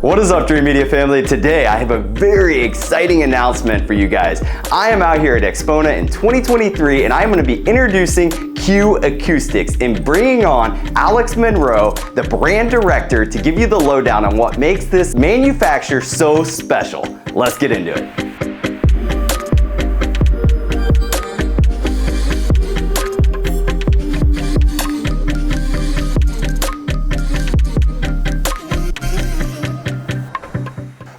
What is up, Dreamedia family? Today I have a very exciting announcement for you guys. I am out here at Axpona in 2023 and I am going to be introducing QAcoustics and bringing on Alex Monroe, the brand director, to give you the lowdown on what makes this manufacturer so special. Let's get into it.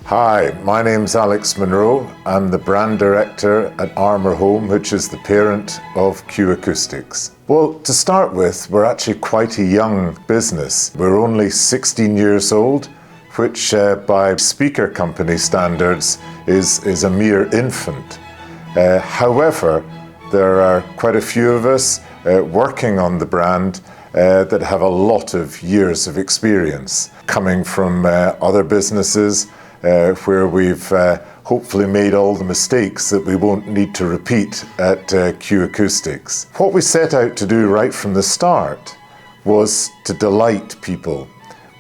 Hi, my name's Alex Monroe. I'm the brand director at Armour Home, which is the parent of QAcoustics. Well, to start with, we're actually quite a young business. We're only 16 years old, which by speaker company standards is a mere infant. However, there are quite a few of us working on the brand that have a lot of years of experience, coming from other businesses where we've hopefully made all the mistakes that we won't need to repeat at QAcoustics. What we set out to do right from the start was to delight people.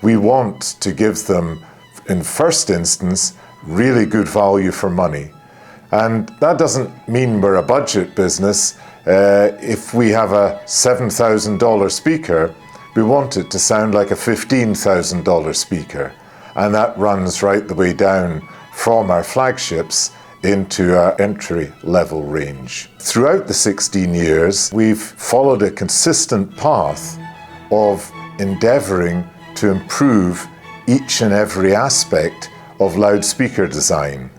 We want to give them, in first instance, really good value for money. And that doesn't mean we're a budget business. If we have a $7,000 speaker, we want it to sound like a $15,000 speaker. And that runs right the way down from our flagships into our entry-level range. Throughout the 16 years, we've followed a consistent path of endeavoring to improve each and every aspect of loudspeaker design.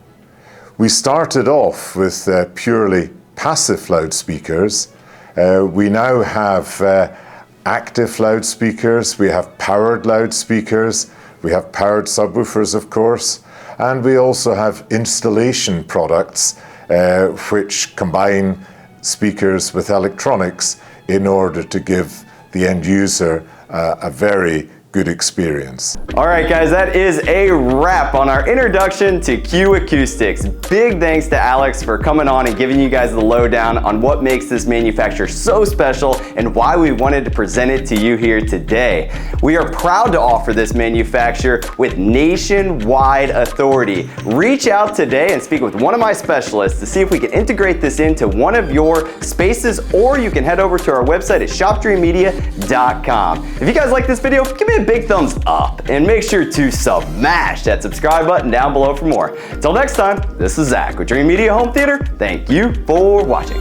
We started off with purely passive loudspeakers. We now have active loudspeakers, we have powered loudspeakers, we have powered subwoofers, of course, and we also have installation products which combine speakers with electronics in order to give the end user a very good experience. All right, guys, that is a wrap on our introduction to QAcoustics. Big thanks to Alex for coming on and giving you guys the lowdown on what makes this manufacturer so special and why we wanted to present it to you here today. We are proud to offer this manufacturer with nationwide authority. Reach out today and speak with one of my specialists to see if we can integrate this into one of your spaces, or you can head over to our website at shopdreamedia.com. If you guys like this video, give me a big thumbs up and make sure to smash that subscribe button down below for more. Till next time, this is Zach with Dreamedia Home Theater. Thank you for watching.